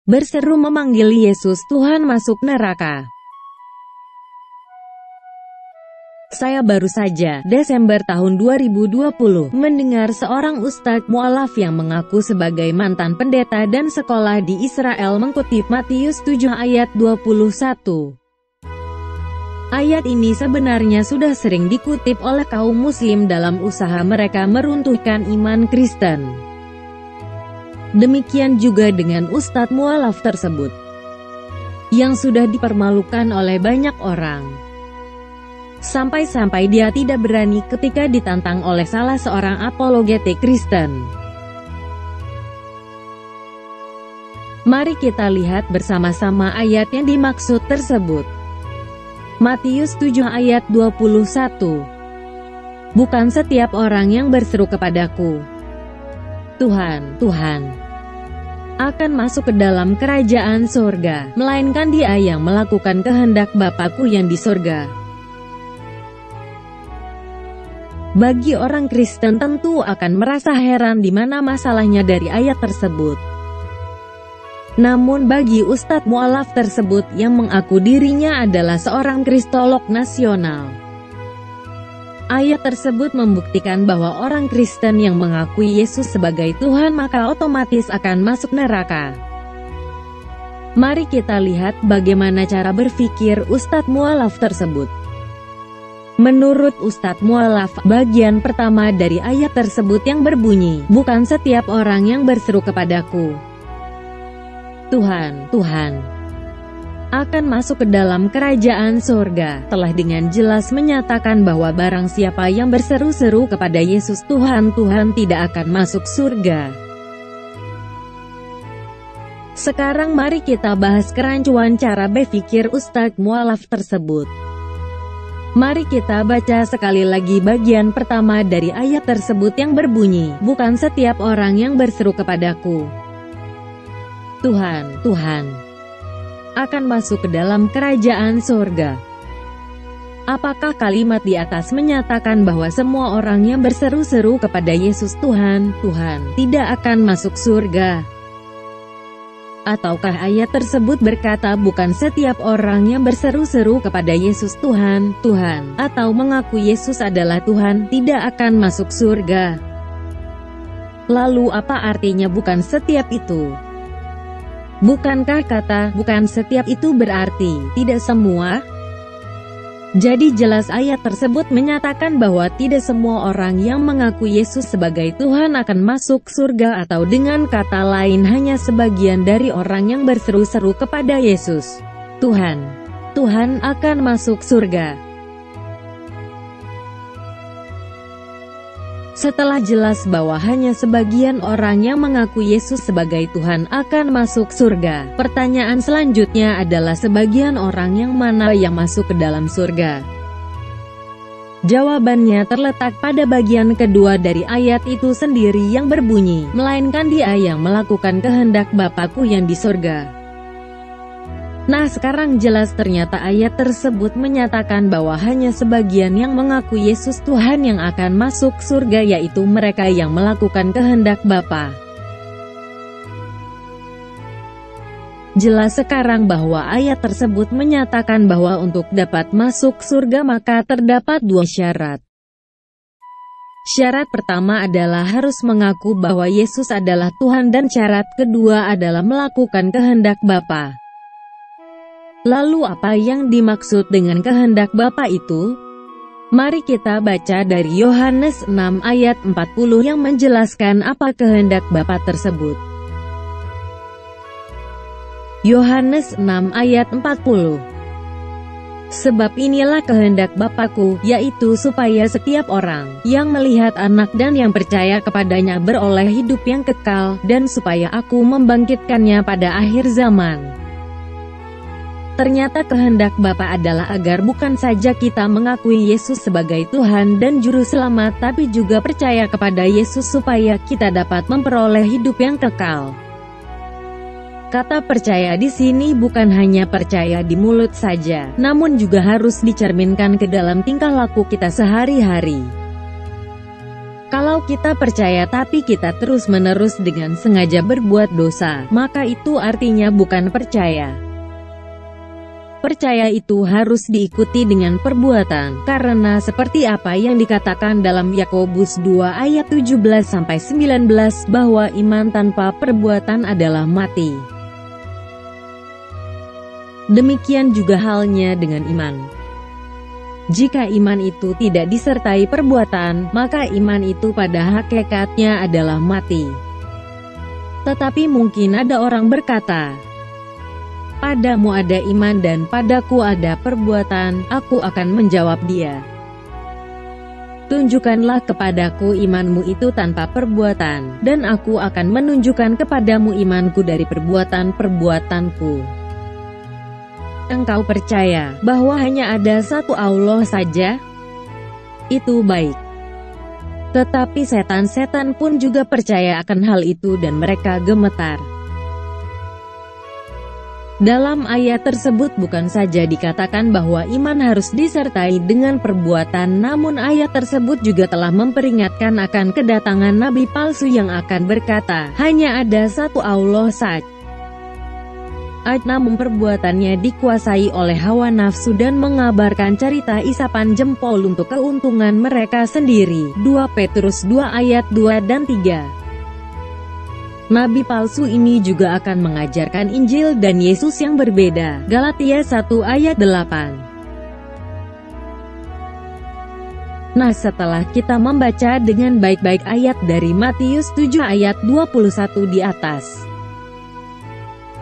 berseru memanggil Yesus Tuhan masuk neraka. Saya baru saja, Desember tahun 2020, mendengar seorang ustadz mualaf yang mengaku sebagai mantan pendeta dan sekolah di Israel mengutip Matius 7 ayat 21. Ayat ini sebenarnya sudah sering dikutip oleh kaum muslim dalam usaha mereka meruntuhkan iman Kristen. Demikian juga dengan ustadz mualaf tersebut, yang sudah dipermalukan oleh banyak orang. Sampai-sampai dia tidak berani ketika ditantang oleh salah seorang apologetik Kristen. Mari kita lihat bersama-sama ayat yang dimaksud tersebut. Matius 7 ayat 21. Bukan setiap orang yang berseru kepadaku, Tuhan, Tuhan, akan masuk ke dalam kerajaan surga, melainkan dia yang melakukan kehendak Bapa-Ku yang di surga. Bagi orang Kristen tentu akan merasa heran di mana masalahnya dari ayat tersebut. Namun bagi ustadz mualaf tersebut yang mengaku dirinya adalah seorang kristolog nasional, ayat tersebut membuktikan bahwa orang Kristen yang mengakui Yesus sebagai Tuhan maka otomatis akan masuk neraka. Mari kita lihat bagaimana cara berpikir ustadz mualaf tersebut. Menurut ustadz mualaf, bagian pertama dari ayat tersebut yang berbunyi, bukan setiap orang yang berseru kepadaku, Tuhan, Tuhan, akan masuk ke dalam kerajaan surga, telah dengan jelas menyatakan bahwa barang siapa yang berseru-seru kepada Yesus Tuhan, Tuhan tidak akan masuk surga. Sekarang mari kita bahas kerancuan cara berpikir ustadz mualaf tersebut. Mari kita baca sekali lagi bagian pertama dari ayat tersebut yang berbunyi, bukan setiap orang yang berseru kepadaku, Tuhan, Tuhan, akan masuk ke dalam kerajaan surga. Apakah kalimat di atas menyatakan bahwa semua orang yang berseru-seru kepada Yesus Tuhan, Tuhan, tidak akan masuk surga? Ataukah ayat tersebut berkata bukan setiap orang yang berseru-seru kepada Yesus Tuhan, Tuhan, atau mengaku Yesus adalah Tuhan, tidak akan masuk surga? Lalu apa artinya bukan setiap itu? Bukankah kata bukan setiap itu berarti tidak semua? Jadi jelas ayat tersebut menyatakan bahwa tidak semua orang yang mengaku Yesus sebagai Tuhan akan masuk surga, atau dengan kata lain hanya sebagian dari orang yang berseru-seru kepada Yesus Tuhan, Tuhan akan masuk surga. Setelah jelas bahwa hanya sebagian orang yang mengaku Yesus sebagai Tuhan akan masuk surga, pertanyaan selanjutnya adalah sebagian orang yang mana yang masuk ke dalam surga? Jawabannya terletak pada bagian kedua dari ayat itu sendiri yang berbunyi, melainkan dia yang melakukan kehendak Bapa-Ku yang di surga. Nah sekarang jelas ternyata ayat tersebut menyatakan bahwa hanya sebagian yang mengaku Yesus Tuhan yang akan masuk surga, yaitu mereka yang melakukan kehendak Bapa. Jelas sekarang bahwa ayat tersebut menyatakan bahwa untuk dapat masuk surga maka terdapat dua syarat. Syarat pertama adalah harus mengaku bahwa Yesus adalah Tuhan, dan syarat kedua adalah melakukan kehendak Bapa. Lalu apa yang dimaksud dengan kehendak Bapa itu? Mari kita baca dari Yohanes 6 ayat 40 yang menjelaskan apa kehendak Bapa tersebut. Yohanes 6 ayat 40. Sebab inilah kehendak Bapa-Ku, yaitu supaya setiap orang yang melihat Anak dan yang percaya kepadanya beroleh hidup yang kekal, dan supaya Aku membangkitkannya pada akhir zaman. Ternyata kehendak Bapa adalah agar bukan saja kita mengakui Yesus sebagai Tuhan dan Juru Selamat, tapi juga percaya kepada Yesus supaya kita dapat memperoleh hidup yang kekal. Kata percaya di sini bukan hanya percaya di mulut saja, namun juga harus dicerminkan ke dalam tingkah laku kita sehari-hari. Kalau kita percaya tapi kita terus-menerus dengan sengaja berbuat dosa, maka itu artinya bukan percaya. Percaya itu harus diikuti dengan perbuatan, karena seperti apa yang dikatakan dalam Yakobus 2 ayat 17-19 bahwa iman tanpa perbuatan adalah mati. Demikian juga halnya dengan iman. Jika iman itu tidak disertai perbuatan, maka iman itu pada hakikatnya adalah mati. Tetapi mungkin ada orang berkata, "Padamu ada iman dan padaku ada perbuatan," aku akan menjawab dia, "Tunjukkanlah kepadaku imanmu itu tanpa perbuatan, dan aku akan menunjukkan kepadamu imanku dari perbuatan-perbuatanku." Engkau percaya bahwa hanya ada satu Allah saja? Itu baik. Tetapi setan-setan pun juga percaya akan hal itu dan mereka gemetar. Dalam ayat tersebut bukan saja dikatakan bahwa iman harus disertai dengan perbuatan, namun ayat tersebut juga telah memperingatkan akan kedatangan nabi palsu yang akan berkata, hanya ada satu Allah saja. Namun perbuatannya dikuasai oleh hawa nafsu dan mengabarkan cerita isapan jempol untuk keuntungan mereka sendiri. 2 Petrus 2 ayat 2 dan 3. Nabi palsu ini juga akan mengajarkan Injil dan Yesus yang berbeda. Galatia 1 ayat 8. Nah, setelah kita membaca dengan baik-baik ayat dari Matius 7 ayat 21 di atas,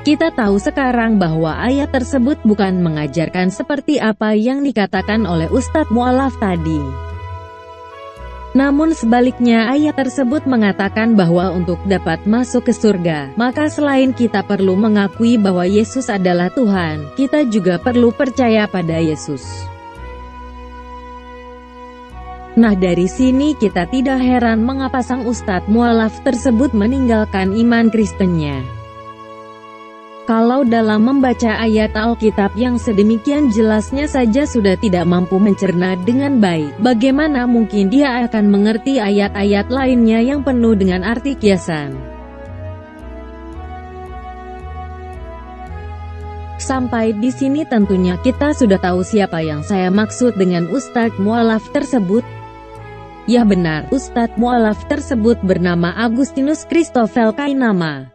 kita tahu sekarang bahwa ayat tersebut bukan mengajarkan seperti apa yang dikatakan oleh Ustadz Mu'alaf tadi. Namun sebaliknya ayat tersebut mengatakan bahwa untuk dapat masuk ke surga, maka selain kita perlu mengakui bahwa Yesus adalah Tuhan, kita juga perlu percaya pada Yesus. Nah, dari sini kita tidak heran mengapa sang Ustadz Mu'alaf tersebut meninggalkan iman Kristennya. Kalau dalam membaca ayat Alkitab yang sedemikian jelasnya saja sudah tidak mampu mencerna dengan baik, bagaimana mungkin dia akan mengerti ayat-ayat lainnya yang penuh dengan arti kiasan? Sampai di sini tentunya kita sudah tahu siapa yang saya maksud dengan Ustadz Mu'alaf tersebut. Ya benar, Ustadz Mu'alaf tersebut bernama Agustinus Christoffel Kainama.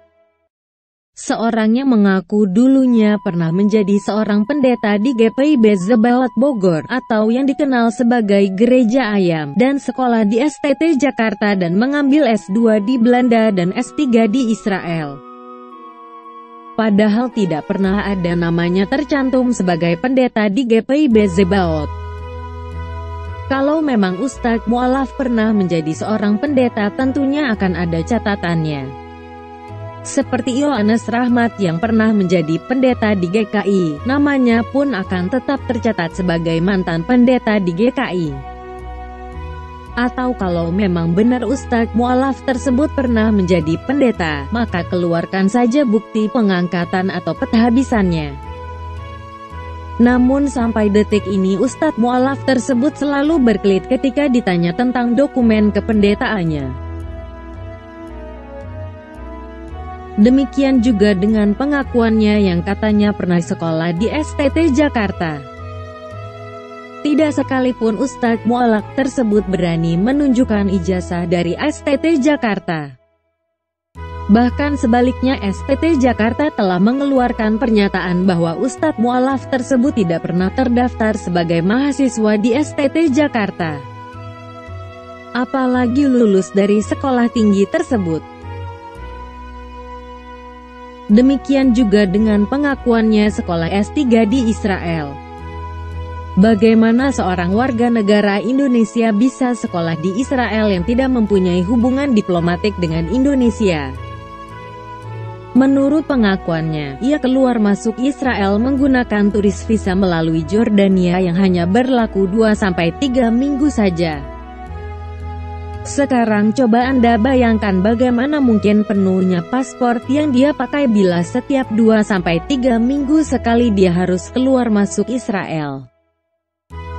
Seorang yang mengaku dulunya pernah menjadi seorang pendeta di GPIB Zebaot Bogor, atau yang dikenal sebagai Gereja Ayam, dan sekolah di STT Jakarta dan mengambil S2 di Belanda dan S3 di Israel. Padahal tidak pernah ada namanya tercantum sebagai pendeta di GPIB Zebaot. Kalau memang Ustadz Mu'alaf pernah menjadi seorang pendeta, tentunya akan ada catatannya. Seperti Yohanes Rahmat yang pernah menjadi pendeta di GKI, namanya pun akan tetap tercatat sebagai mantan pendeta di GKI. Atau kalau memang benar Ustadz Mu'alaf tersebut pernah menjadi pendeta, maka keluarkan saja bukti pengangkatan atau penghabisannya. Namun sampai detik ini Ustadz Mu'alaf tersebut selalu berkelit ketika ditanya tentang dokumen kependetaannya. Demikian juga dengan pengakuannya yang katanya pernah sekolah di STT Jakarta. Tidak sekalipun Ustadz Mu'alaf tersebut berani menunjukkan ijazah dari STT Jakarta. Bahkan sebaliknya STT Jakarta telah mengeluarkan pernyataan bahwa Ustadz Mu'alaf tersebut tidak pernah terdaftar sebagai mahasiswa di STT Jakarta. Apalagi lulus dari sekolah tinggi tersebut. Demikian juga dengan pengakuannya sekolah S3 di Israel. Bagaimana seorang warga negara Indonesia bisa sekolah di Israel yang tidak mempunyai hubungan diplomatik dengan Indonesia? Menurut pengakuannya, ia keluar masuk Israel menggunakan turis visa melalui Jordania yang hanya berlaku 2-3 minggu saja. Sekarang coba Anda bayangkan bagaimana mungkin penuhnya paspor yang dia pakai bila setiap 2-3 minggu sekali dia harus keluar masuk Israel.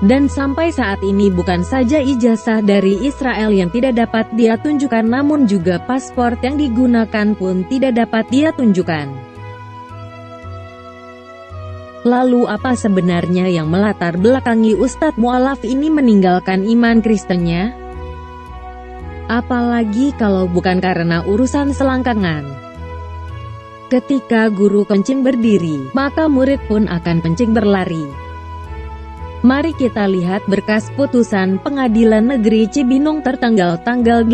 Dan sampai saat ini bukan saja ijazah dari Israel yang tidak dapat dia tunjukkan, namun juga paspor yang digunakan pun tidak dapat dia tunjukkan. Lalu apa sebenarnya yang melatar belakangi Ustadz Mu'alaf ini meninggalkan iman Kristennya? Apalagi kalau bukan karena urusan selangkangan. Ketika guru kencing berdiri, maka murid pun akan kencing berlari. Mari kita lihat berkas putusan Pengadilan Negeri Cibinong tertanggal 8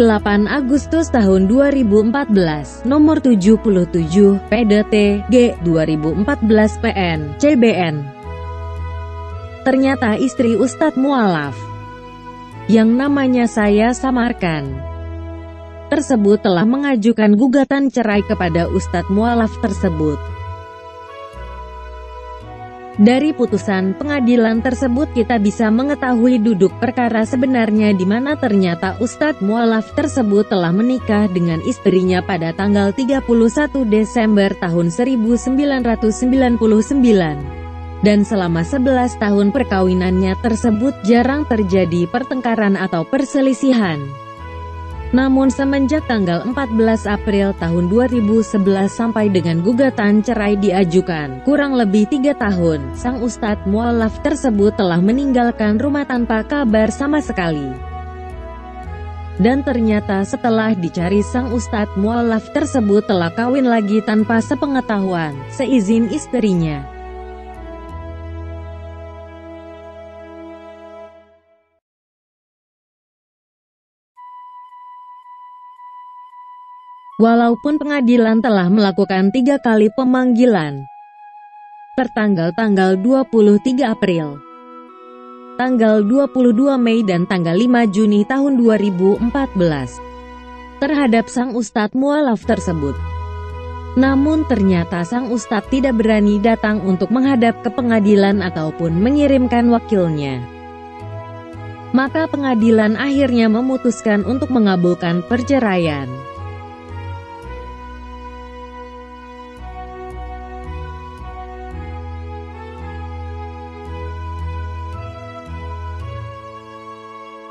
Agustus tahun 2014, nomor 77, PDT, G, 2014 PN, CBN. Ternyata istri Ustadz Mu'alaf, yang namanya saya samarkan, tersebut telah mengajukan gugatan cerai kepada Ustadz Mu'alaf tersebut. Dari putusan pengadilan tersebut kita bisa mengetahui duduk perkara sebenarnya, di mana ternyata Ustadz Mu'alaf tersebut telah menikah dengan istrinya pada tanggal 31 Desember tahun 1999. Dan selama 11 tahun perkawinannya tersebut jarang terjadi pertengkaran atau perselisihan. Namun semenjak tanggal 14 April tahun 2011 sampai dengan gugatan cerai diajukan, kurang lebih 3 tahun, sang Ustadz Mu'alaf tersebut telah meninggalkan rumah tanpa kabar sama sekali. Dan ternyata setelah dicari, sang Ustadz Mu'alaf tersebut telah kawin lagi tanpa sepengetahuan, seizin istrinya. Walaupun pengadilan telah melakukan 3 kali pemanggilan, tertanggal tanggal 23 April, tanggal 22 Mei dan tanggal 5 Juni tahun 2014, terhadap sang Ustadz Mu'alaf tersebut. Namun ternyata sang Ustadz tidak berani datang untuk menghadap ke pengadilan ataupun mengirimkan wakilnya. Maka pengadilan akhirnya memutuskan untuk mengabulkan perceraian.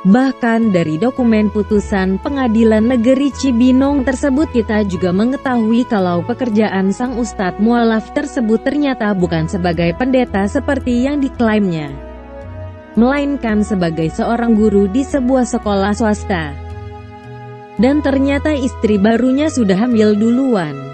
Bahkan dari dokumen putusan Pengadilan Negeri Cibinong tersebut kita juga mengetahui kalau pekerjaan sang Ustadz Mu'alaf tersebut ternyata bukan sebagai pendeta seperti yang diklaimnya, melainkan sebagai seorang guru di sebuah sekolah swasta. Dan ternyata istri barunya sudah hamil duluan.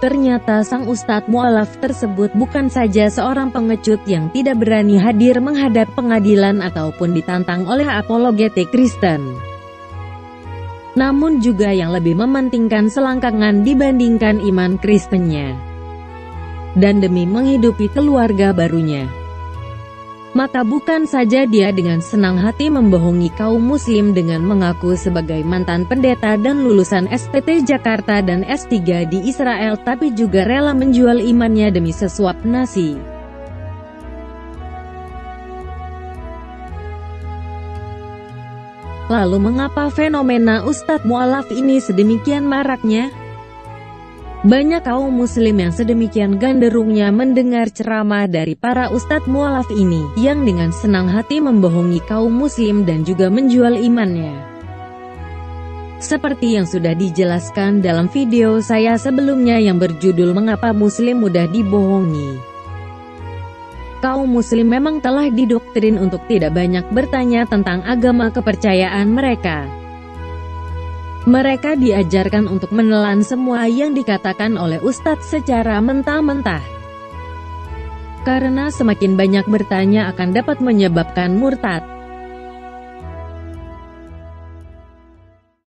Ternyata sang Ustadz Mu'alaf tersebut bukan saja seorang pengecut yang tidak berani hadir menghadap pengadilan ataupun ditantang oleh apologetik Kristen, namun juga yang lebih mementingkan selangkangan dibandingkan iman Kristennya. Dan demi menghidupi keluarga barunya, maka bukan saja dia dengan senang hati membohongi kaum muslim dengan mengaku sebagai mantan pendeta dan lulusan STT Jakarta dan S3 di Israel, tapi juga rela menjual imannya demi sesuap nasi. Lalu mengapa fenomena Ustadz Mu'alaf ini sedemikian maraknya? Banyak kaum muslim yang sedemikian ganderungnya mendengar ceramah dari para Ustadz Mu'alaf ini, yang dengan senang hati membohongi kaum muslim dan juga menjual imannya. Seperti yang sudah dijelaskan dalam video saya sebelumnya yang berjudul Mengapa Muslim Mudah Dibohongi. Kaum muslim memang telah didoktrin untuk tidak banyak bertanya tentang agama kepercayaan mereka. Mereka diajarkan untuk menelan semua yang dikatakan oleh ustadz secara mentah-mentah. Karena semakin banyak bertanya akan dapat menyebabkan murtad.